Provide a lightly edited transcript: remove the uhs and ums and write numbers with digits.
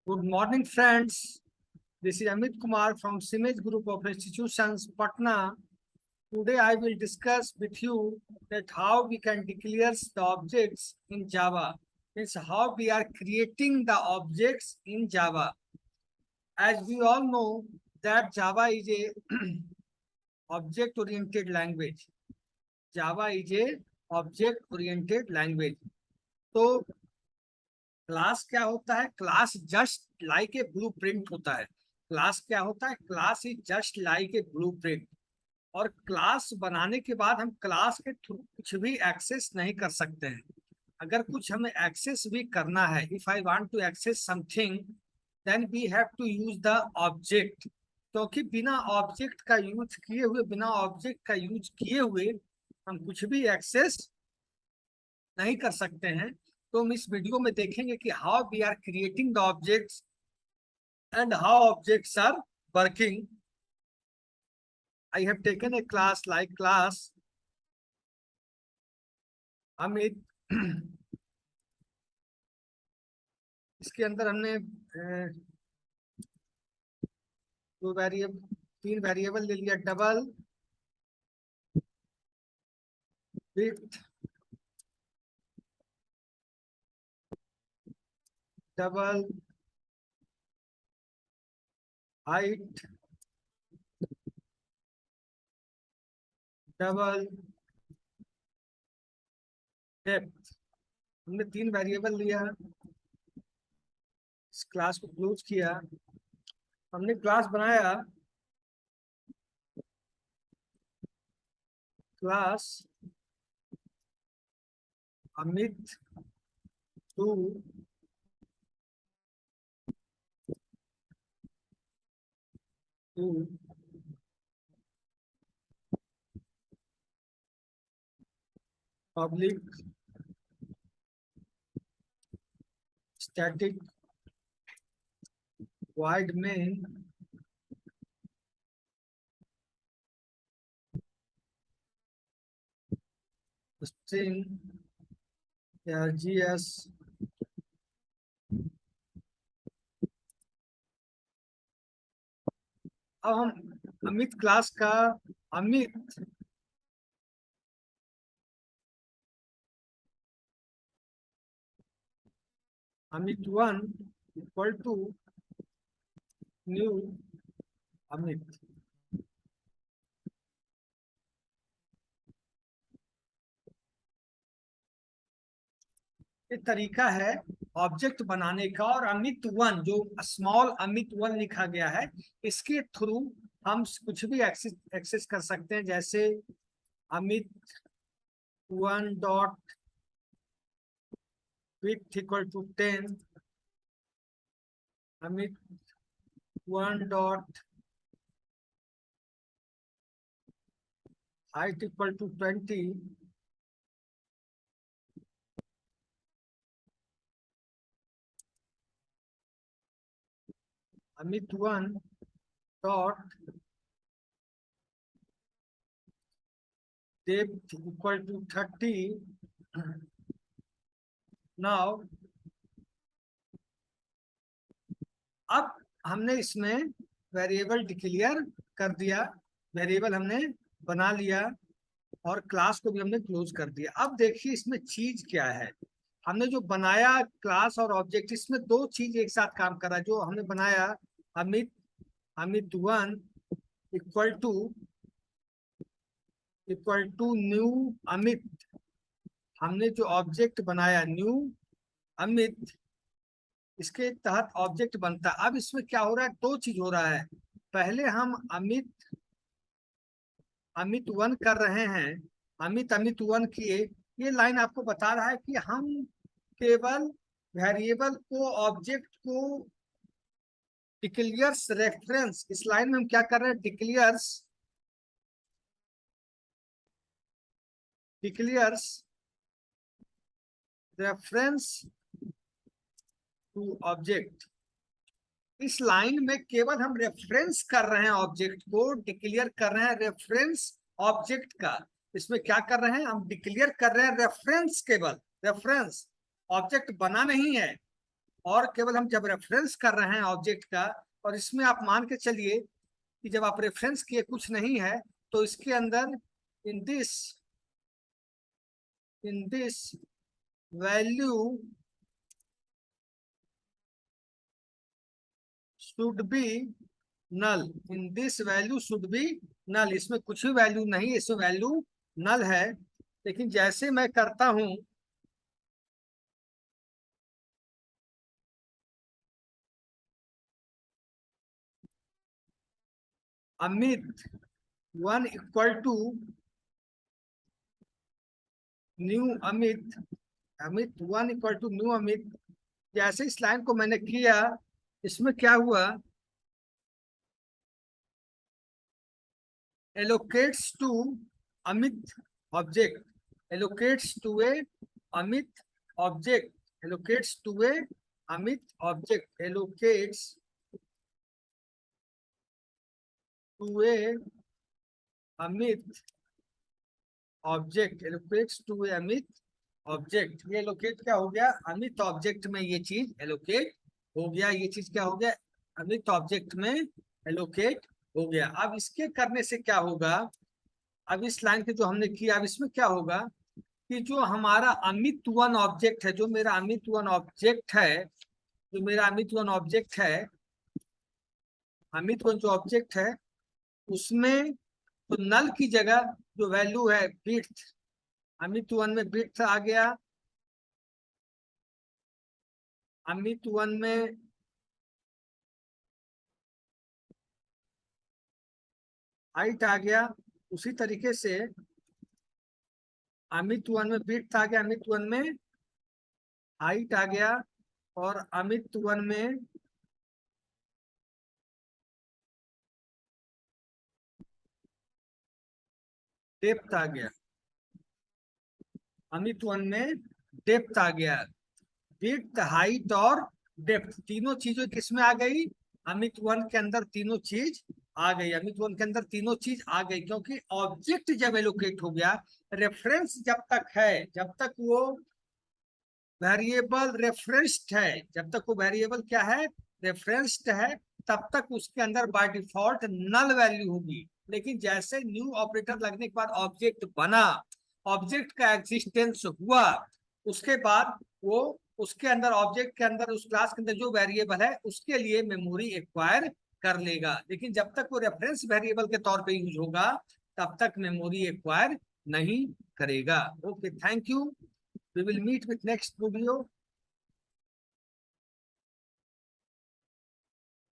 Good morning, friends. This is Amit Kumar from Simage Group of Institutions, Patna. Today, I will discuss with you that how we can declare the objects in Java. Means how we are creating the objects in Java. As we all know that Java is a object-oriented language. Java is a object-oriented language. तो class क्या होता है? Class just like a blueprint होता है। Class क्या होता है? Class is just like a blueprint. और क्लास बनाने के बाद हम क्लास के थ्रू कुछ भी एक्सेस नहीं कर सकते हैं। अगर कुछ हमें एक्सेस भी करना है, if I want to access something, then we have to use the object. क्योंकि बिना ऑब्जेक्ट का यूज किए हुए, बिना ऑब्जेक्ट का यूज किए हुए हम कुछ भी एक्सेस नहीं कर सकते हैं। तो हम इस वीडियो में देखेंगे कि how we are creating the objects and how objects are working. I have taken a class like class Amit. इसके अंदर हमने तीन वेरिएबल ले लिया। Double, width, double height, double depth. हमने तीन वेरिएबल लिया, इस क्लास को क्लोज किया। हमने क्लास बनाया class Amit to public static void main string args। अब हम अमित क्लास का Amit one equal to new Amit. ये तरीका है ऑब्जेक्ट बनाने का। और अमित वन, जो स्मॉल अमित वन लिखा गया है, इसके थ्रू हम कुछ भी एक्सेस कर सकते हैं। जैसे Amit one dot width equal to 10, Amit one dot height equal to 20, Amit one dot depth equal to 30। Now अब हमने इसमें वेरिएबल डिक्लेयर कर दिया, वेरिएबल हमने बना लिया और क्लास को भी हमने क्लोज कर दिया। अब देखिए इसमें चीज क्या है। हमने जो बनाया क्लास और ऑब्जेक्ट, इसमें दो चीज एक साथ काम कर रहा है। जो हमने बनाया Amit one equal to new Amit. हमने जो ऑब्जेक्ट बनाया न्यू अमित, इसके तहत ऑब्जेक्ट बनता है। अब इसमें क्या हो रहा है? दो चीज हो रहा है। पहले हम अमित वन कर रहे हैं, अमित वन किए। ये लाइन आपको बता रहा है कि हम केवल वेरिएबल को, ऑब्जेक्ट को डिक्लेयर्स रेफरेंस। इस लाइन में हम क्या कर रहे हैं? Declares reference to object. इस लाइन में केवल हम रेफरेंस कर रहे हैं, ऑब्जेक्ट को डिक्लेयर कर रहे हैं, रेफरेंस ऑब्जेक्ट का। इसमें क्या कर रहे हैं? हम डिक्लेयर कर रहे हैं रेफरेंस, केवल रेफरेंस। ऑब्जेक्ट बना नहीं है। और केवल हम जब रेफरेंस कर रहे हैं ऑब्जेक्ट का, और इसमें आप मान के चलिए कि जब आप रेफरेंस किए कुछ नहीं है, तो इसके अंदर in this value should be null, in this value should be null, इसमें कुछ भी वैल्यू नहीं, इसमें वैल्यू नल है। लेकिन जैसे मैं करता हूं अमित 1 = न्यू अमित, अमित 1 = न्यू अमित, जैसे इस लाइन को मैंने किया, इसमें क्या हुआ, allocates to Amit object, allocates to a Amit object, allocates to a Amit object, allocates to a Amit object, allocates to a Amit object. ये एलोकेट क्या हो गया, अमित ऑब्जेक्ट में ये चीज एलोकेट हो गया, ये चीज क्या हो गया, अमित ऑब्जेक्ट में एलोकेट हो गया। अब इसके करने से क्या होगा, अब इस लाइन के जो हमने किया, अब इसमें क्या होगा कि जो हमारा अमित वन ऑब्जेक्ट है, जो मेरा अमित वन ऑब्जेक्ट है, जो मेरा अमित वन ऑब्जेक्ट है, अमित वन जो ऑब्जेक्ट है, उसमें तो नल की जगह जो वैल्यू है बिट्स, अमित वन में बिट्स आ गया, अमित वन में हाइट आ गया, उसी तरीके से अमित वन में बिट्स आ गया, अमित वन में हाइट आ गया, और अमित वन में डेप्थ आ गया, अमित वन में डेप्थ आ गया। विड्थ, हाइट और डेप्थ, तीनों चीजें किसमें आ गई, अमित वन के अंदर तीनों चीज आ गई, अमित वन के अंदर तीनों चीज आ गई, क्योंकि ऑब्जेक्ट जब एलोकेट हो गया, रेफरेंस जब तक है, जब तक वो वेरिएबल रेफरेंस्ड है, जब तक वो वेरिएबल क्या है, रेफरेंस्ड है, तब तक उसके अंदर बाय डिफॉल्ट नल वैल्यू होगी। लेकिन जैसे न्यू ऑपरेटर लगने के बाद ऑब्जेक्ट बना, ऑब्जेक्ट का एग्जिस्टेंस हुआ, उसके बाद वो उसके अंदर, ऑब्जेक्ट के अंदर, उस क्लास के अंदर जो वेरिएबल है उसके लिए मेमोरी एक्वायर कर लेगा। लेकिन जब तक वो रेफरेंस वेरिएबल के तौर पे यूज होगा, तब तक मेमोरी एक्वायर नहीं करेगा। Okay, thank you. We will meet with next video.